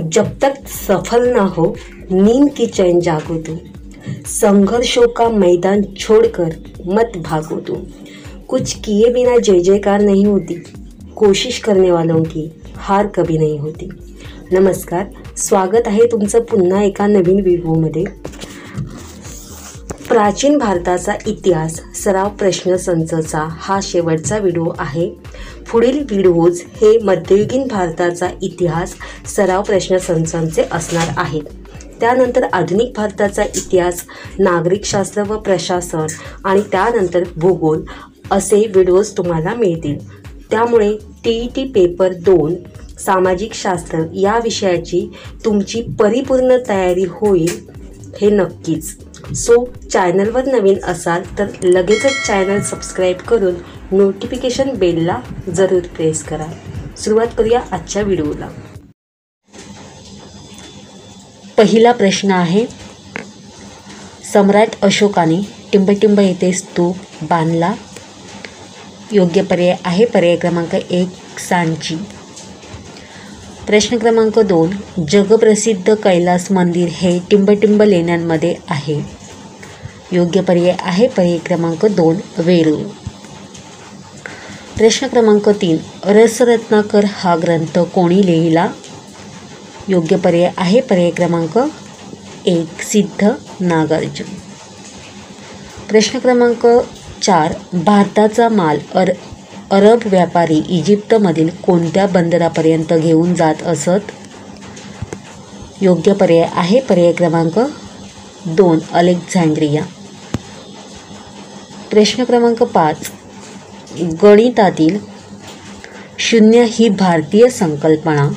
जब तक सफल ना हो नींद की चैन जागो तुम, संघर्षों का मैदान छोड़कर मत भागो तुम। कुछ किए बिना जय जयकार नहीं होती, कोशिश करने वालों की हार कभी नहीं होती। नमस्कार, स्वागत आहे तुमचं पुन्हा एका नवीन व्हिडिओमध्ये। प्राचीन भारताचा इतिहास सराव प्रश्नसंचचा हा शेवटचा व्हिडिओ आहे। पुढील व्हिडिओज हे मध्ययुगीन भारताचा इतिहास सराव प्रश्नसंचांचे असणार आहेत। त्यानंतर आधुनिक भारताचा इतिहास, नागरिकशास्त्र व प्रशासन आणि त्यानंतर भूगोल असे व्हिडिओज तुम्हाला मिळतील। त्यामुळे TET पेपर 2 सामाजिक शास्त्र या विषयाची तुमची परिपूर्ण तयारी होईल हे नक्कीच। सो चॅनलवर नवीन असाल तर लगेचच चॅनल सबस्क्राईब करून नोटिफिकेशन बेलला जरूर प्रेस करा। सुरुवात करूया आजच्या व्हिडिओला। पहिला प्रश्न आहे, सम्राट अशोकाने टिंबटिंब येथे स्तूप बांधला। योग्य पर्याय आहे पर्याय क्रमांक 1 सांची। प्रश्न क्रमांक 2, जगप्रसिद्ध कैलास मंदिर हे टिंबटिंब लेण्यांमध्ये आहे। योग्य पर्याय आहे पर्याय क्रमांक 2 वेरूळ। प्रश्न क्रमांक 3, रसरत्नाकर हा ग्रंथ कोणी लिहिला? योग्य पर्याय आहे पर्याय क्रमांक 1 सिद्ध नागार्जुन। प्रश्न क्रमांक 4, भारताचा माल अरब व्यापारी इजिप्तमधील कोणत्या बंदरापर्यंत घेऊन जात असत? योग्य पर्याय आहे पर्याय क्रमांक 2 अलेक्झांड्रिया। प्रश्न क्रमांक 5, गणितातील शून्य ही भारतीय संकल्पना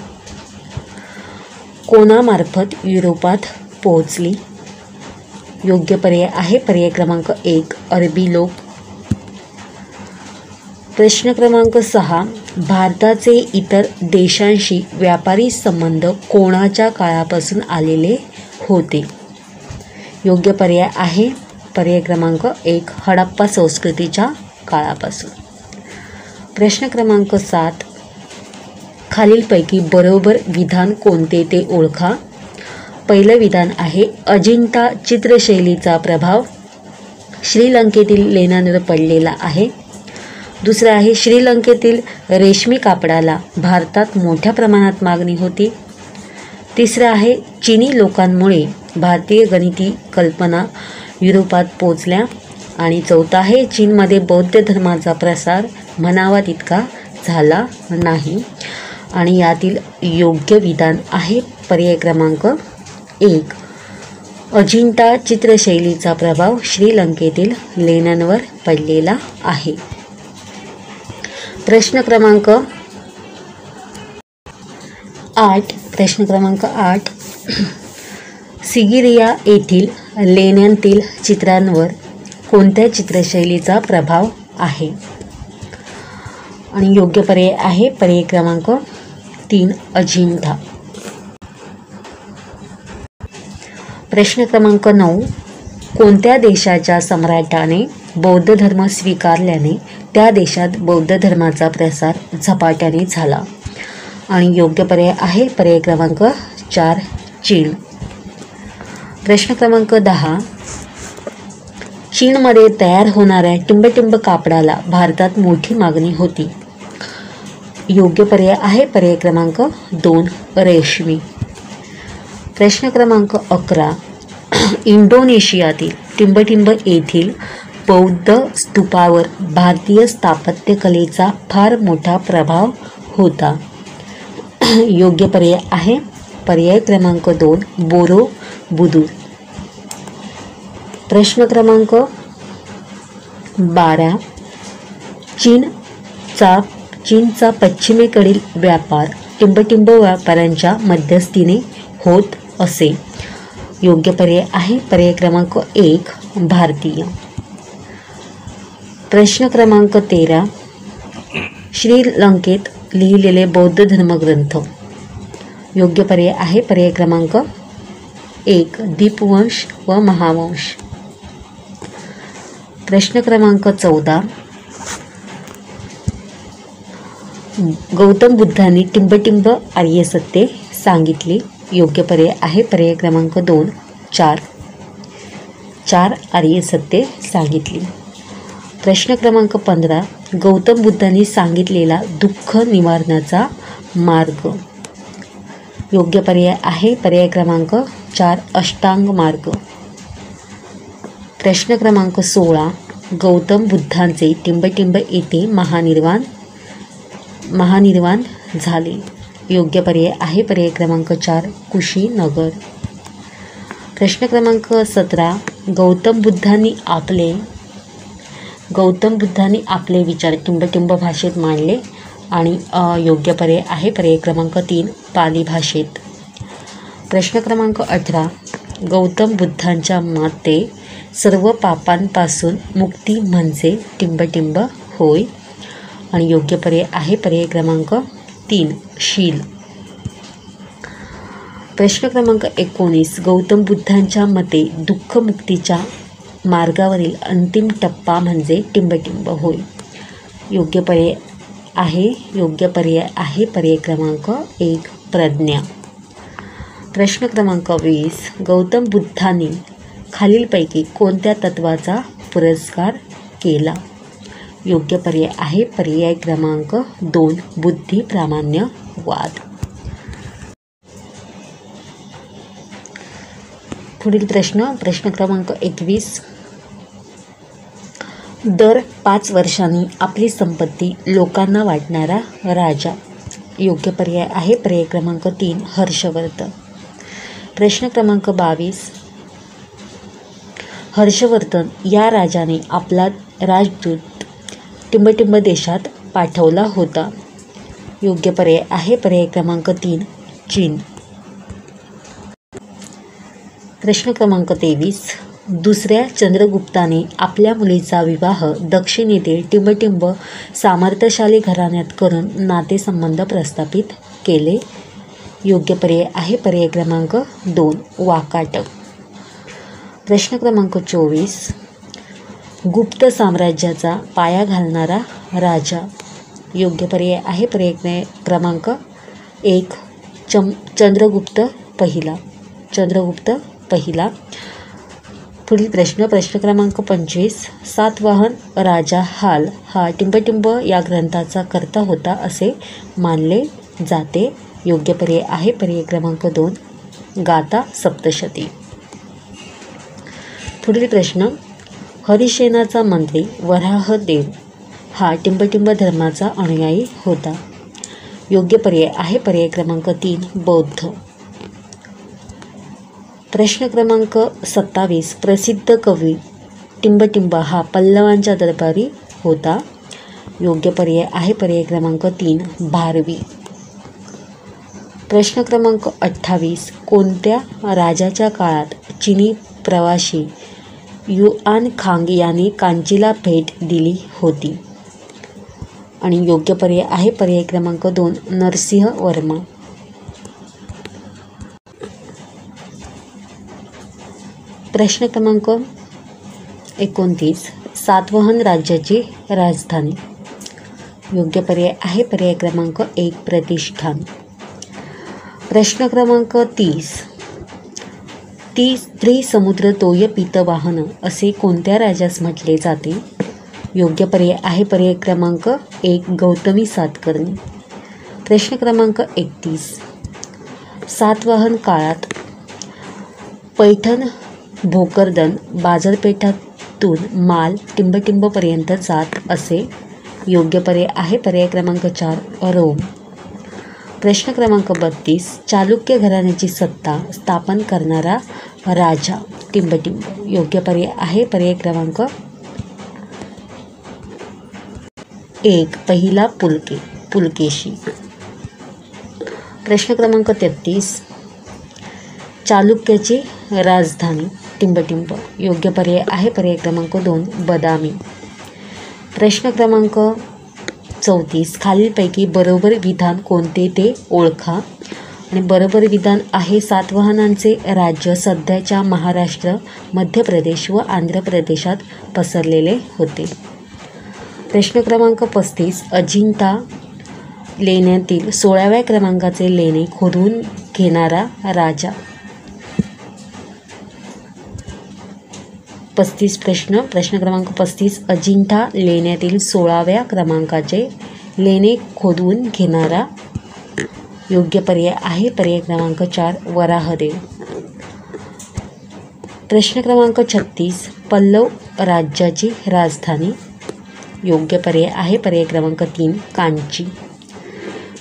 कोणामार्फत युरोपात पोहोचली? योग्य पर्याय आहे पर्याय क्रमांक 1 अरबी लोक। प्रश्न क्रमांक 6, भारताचे इतर देशांशी व्यापारी संबंध कोणाच्या काळापासून आलेले होते? योग्य पर्याय आहे पर्याय क्रमांक 1 हडप्पा संस्कृतीच्या काळापासून। प्रश्न क्रमांक 7, खालीलपैकी बरोबर विधान कोणते ते ओळखा। पहिलं विधान आहे, अजिंठा चित्रशैलीचा प्रभाव श्रीलंकेतील लेण्यांवर पडलेला आहे। दुसरं आहे, श्रीलंकेतील रेशमी कापडाला भारतात मोठ्या प्रमाणात मागणी होती। तिसरं आहे, चीनी लोकांमुळे भारतीय गणिती कल्पना युरोपात पोचल्या। आणि चौथा आहे, चीनमध्ये बौद्ध धर्माचा प्रसार म्हणावा तितका झाला नाही। आणि यातील योग्य विधान आहे पर्याय क्रमांक 1 अजिंठा चित्रशैलीचा प्रभाव श्रीलंकेतील लेण्यांवर पडलेला आहे। प्रश्न क्रमांक 8 सिगिरिया येथील लेण्यांतील चित्रांवर कोणत्या चित्रशैलीचा प्रभाव आहे? आणि योग्य पर्याय आहे पर्याय क्रमांक 3 अजिंठा। प्रश्न क्रमांक 9, कोणत्या देशाच्या सम्राटाने बौद्ध धर्म स्वीकारल्याने त्या देशात बौद्ध धर्माचा प्रसार झपाट्याने झाला? आणि योग्य पर्याय आहे पर्याय क्रमांक 4 चीन। प्रश्न क्रमांक 10, चीनमध्ये तयार होणाऱ्या टिंबटिंब कापडाला भारतात मोठी मागणी होती। योग्य पर्याय आहे पर्याय क्रमांक 2 रेशमी। प्रश्न क्रमांक 11, इंडोनेशियातील टिंबटिंब येथील बौद्ध स्तूपावर भारतीय स्थापत्यकलेचा फार मोठा प्रभाव होता। योग्य पर्याय आहे पर्याय क्रमांक 2 बोरोबुदूर। प्रश्न क्रमांक 12, चीनचा पश्चिमेकडील व्यापार टिंबटिंब व्यापाऱ्यांच्या मध्यस्थीने होत असे। योग्य पर्याय आहे पर्याय क्रमांक 1 भारतीय। प्रश्न क्रमांक 13, श्रीलंकेत लिहिलेले बौद्ध धर्मग्रंथ। योग्य पर्याय आहे पर्याय क्रमांक 1 दीपवंश व महावंश। प्रश्न क्रमांक 14, गौतम बुद्धांनी टिंबटिंब आर्य सत्ये सांगितली। योग्य पर्याय आहे पर्याय क्रमांक 2 4. 4 आर्य सत्ये सांगितली. प्रश्न क्रमांक 15. गौतम बुद्धांनी सांगितलेला दुःख निवारणाचा मार्ग. योग्य पर्याय आहे पर्याय क्रमांक 4 अष्टांग मार्ग. प्रश्न क्रमांक 16. गौतम बुद्धांचे टिंबटिंब येथे महानिर्वाण झाले. योग्य पर्याय आहे पर्याय क्रमांक 4 कुशीनगर. प्रश्न क्रमांक 17. गौतम बुद्धांनी आपले विचार टिंबटिंब भाषेत मांडले आणि योग्य पर्याय आहे पर्याय क्रमांक 3 पाली भाषेत. प्रश्न क्रमांक 18. गौतम बुद्धांच्या मते सर्व पापांपासून मुक्ती म्हणजे टिंबटिंब होय आणि योग्य पर्याय आहे पर्याय क्रमांक 3 शील. प्रश्न क्रमांक 19. गौतम बुद्धांच्या मते दुःखमुक्तीच्या मार्गावरील अंतिम टप्पा म्हणजे टिंबटिंब होय. योग्य पर्याय आहे पर्याय क्रमांक 1 प्रज्ञा. प्रश्न क्रमांक 20. गौतम बुद्धांनी खालीलपैकी कोणत्या तत्वाचा पुरस्कार केला. योग्य पर्याय आहे पर्याय क्रमांक 2 बुद्धी प्रामाण्यवाद. पुढील प्रश्न क्रमांक 21. दर 5 वर्षांनी आपली संपत्ती लोकांना वाटणारा राजा. योग्य पर्याय आहे पर्याय क्रमांक 3 हर्षवर्धन. प्रश्न क्रमांक 22. हर्षवर्धन या राजाने आपला राजदूत टिंबटिंब देशात पाठवला होता. योग्य पर्याय आहे पर्याय क्रमांक 3 चीन. प्रश्न क्रमांक 23. दुसऱ्या चंद्रगुप्ताने आपल्या मुलीचा विवाह दक्षिणेतील टिंबटिंब सामर्थ्यशाली घराण्यात करून नातेसंबंध प्रस्थापित केले. योग्य पर्याय आहे पर्याय क्रमांक 2 वाकाटक. प्रश्न क्रमांक 24. गुप्त साम्राज्याचा पाया घालणारा राजा. योग्य पर्याय आहे पर्याय क्रमांक 1 चंद्रगुप्त पहिला. पुढील प्रश्न क्रमांक 25. सातवाहन राजा हाल हा टिंबटिंब या ग्रंथाचा कर्ता होता असे मानले जाते. योग्य पर्याय आहे पर्याय क्रमांक 2 गाथा सप्तशती. पुढील प्रश्न. हरिसेनाचा मंत्री वराहदेव हा टिंबटिंब धर्माचा अनुयायी होता. योग्य पर्याय आहे पर्याय क्रमांक 3 बौद्ध. प्रश्न क्रमांक 27. प्रसिद्ध कवी टिंबटिंब हा पल्लवांच्या दरबारी होता. योग्य पर्याय आहे पर्याय क्रमांक 3 भारवी. प्रश्न क्रमांक 28. कोणत्या राजाच्या काळात चीनी प्रवासी युआन खांग यांनी कांचीला भेट दिली होती आणि योग्य पर्याय आहे पर्याय क्रमांक 2 नरसिंह वर्मा. प्रश्न क्रमांक 29. सातवाहन राज्याची राजधानी. योग्य पर्याय आहे पर्याय क्रमांक 1 प्रतिष्ठान. प्रश्न क्रमांक 30. त्रिसमुद्र तोय पीतवाहन असे कोणत्या राजास म्हटले जाते. योग्य पर्याय आहे पर्याय क्रमांक 1 गौतमी सातकर्णी. प्रश्न क्रमांक 31. सातवाहन काळात पैठण भोकरदन बाजारपेठातून माल टिंबटिंबपर्यंत जात असे. योग्य पर्याय आहे पर्याय क्रमांक 4 रोम. प्रश्न क्रमांक 32. चालुक्य घराण्याची सत्ता स्थापन करणारा राजा टिंबटिंब. योग्य पर्याय आहे पर्याय क्रमांक 1 पहिला पुलकेशी. प्रश्न क्रमांक 33. चालुक्याची राजधानी टिंबटिंब. योग्य पर्याय आहे पर्याय क्रमांक 2 बदामी. प्रश्न क्रमांक 34. खालीलपैकी बरोबर विधान कोणते ते ओळखा आणि बरोबर विधान आहे सातवाहनांचे राज्य सध्याच्या महाराष्ट्र, मध्य प्रदेश व आंध्र प्रदेशात पसरलेले होते. प्रश्न क्रमांक 35. अजिंठा लेण्यातील 16व्या क्रमांकाचे लेणे खोदून घेणारा राजा. 35 प्रश्न क्रमांक 35. अजिंठा लेण्यातील 16व्या क्रमांकाचे लेणे खोदवून घेणारा. योग्य पर्याय आहे पर्याय क्रमांक 4 वराहदेव. प्रश्न क्रमांक 36. पल्लव राज्याची राजधानी. योग्य पर्याय आहे पर्याय क्रमांक 3 कांची.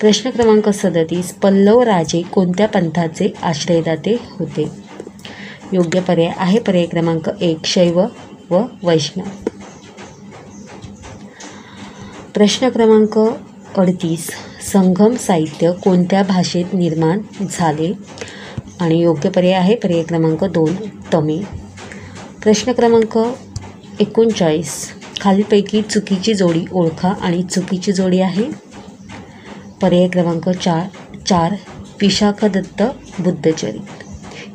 प्रश्न क्रमांक 37. पल्लव राजे कोणत्या पंथाचे आश्रयदाते होते. योग्य पर्याय आहे पर्याय क्रमांक 1 शैव व वैष्णव. प्रश्न क्रमांक 38. संगम साहित्य कोणत्या भाषेत निर्माण झाले. आणि योग्य पर्याय आहे पर्याय क्रमांक 2 तमिळ. प्रश्न क्रमांक 39. खालीलपैकी चुकीची जोडी ओळखा. आणि चुकीची जोडी आहे पर्याय क्रमांक 4 विशाखदत्त बुद्धचरित.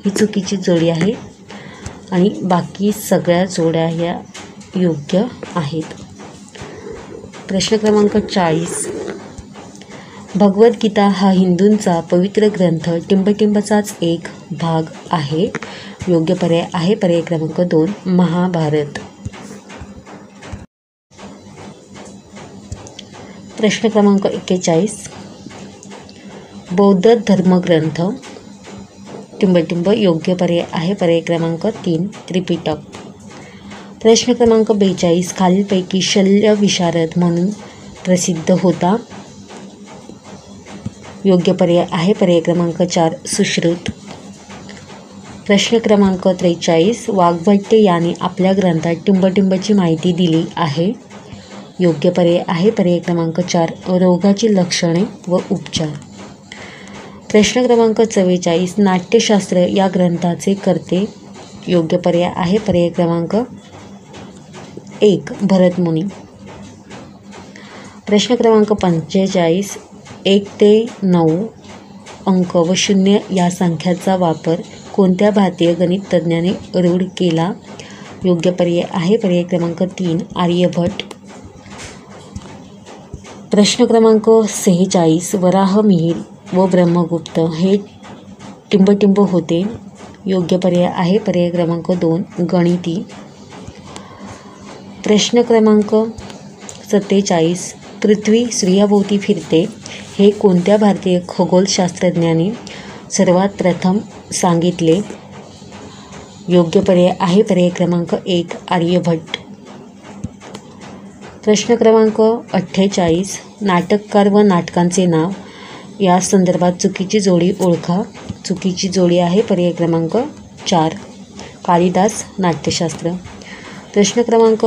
ही चुकीची जोडी आहे आणि बाकी सगळ्या जोड्या ह्या योग्य आहेत. प्रश्न क्रमांक 40. भगवद्गीता हा हिंदूंचा पवित्र ग्रंथ टिंबटिंबचाच एक भाग आहे. योग्य पर्याय आहे पर्याय क्रमांक 2 महाभारत. प्रश्न क्रमांक 41. बौद्ध धर्मग्रंथ टिंबटिंब. योग्य पर्याय आहे पर्याय क्रमांक 3 त्रिपिटक. प्रश्न क्रमांक 42. खालीलपैकी शल्य विशारद म्हणून प्रसिद्ध होता. योग्य पर्याय आहे पर्याय क्रमांक 4 सुश्रुत. प्रश्न क्रमांक 43. वाग्भट्ट याने आपल्या ग्रंथात टिंबटिंबची माहिती दिली आहे. योग्य पर्याय आहे पर्याय क्रमांक 4 रोगाची लक्षणे व उपचार. प्रश्न क्रमांक 44. नाट्यशास्त्र या ग्रंथाचे कर्ते. योग्य पर्याय आहे पर्याय क्रमांक 1 भरतमुनी. प्रश्न क्रमांक 45. 1 ते 9 अंक व 0 या संख्याचा वापर कोणत्या भारतीय गणित तज्ज्ञाने रूढ केला. योग्य पर्याय आहे पर्याय क्रमांक 3 आर्यभट्ट. प्रश्न क्रमांक 46. वराहमिहीर व ब्रह्मगुप्त हे टिंबटिंब होते. योग्य पर्याय आहे पर्याय क्रमांक 2 गणिती. प्रश्न क्रमांक 47. पृथ्वी सूर्याभोवती फिरते हे कोणत्या भारतीय खगोलशास्त्रज्ञाने सर्वात प्रथम सांगितले. योग्य पर्याय आहे पर्याय क्रमांक 1 आर्यभट्ट. प्रश्न क्रमांक 48. नाटककार व नाटकांचे नाव या संदर्भात चुकीची जोडी ओळखा. चुकीची जोडी आहे पर्याय क्रमांक 4 कालिदास नाट्यशास्त्र. प्रश्न क्रमांक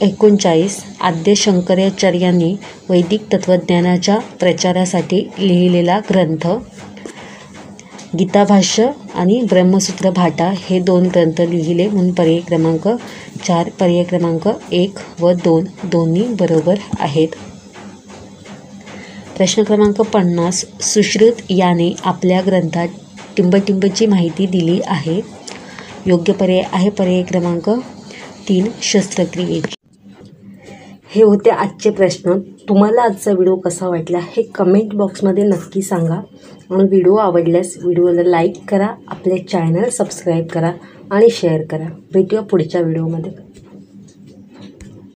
39. आद्य शंकराचार्यांनी वैदिक तत्त्वज्ञानाच्या प्रचारासाठी लिहिलेला ग्रंथ. गीताभाष्य आणि ब्रह्मसूत्र भाटा हे 2 ग्रंथ लिहिले म्हणून पर्याय क्रमांक 4 पर्याय क्रमांक 1 व 2 दोन्ही बरोबर आहेत. प्रश्न क्रमांक 50. सुश्रुत याने आपल्या ग्रंथात टिंबटिंबची माहिती दिली आहे. योग्य पर्याय आहे पर्याय क्रमांक 3 शस्त्रक्रियेची. हे होते आजचे प्रश्न. तुम्हाला आजचा व्हिडिओ कसा वाटला हे कमेंट बॉक्समध्ये नक्की सांगा. आणि व्हिडिओ आवडल्यास व्हिडिओला लाईक करा, आपले चॅनल सबस्क्राईब करा आणि शेअर करा. भेटूया पुढच्या व्हिडिओमध्ये.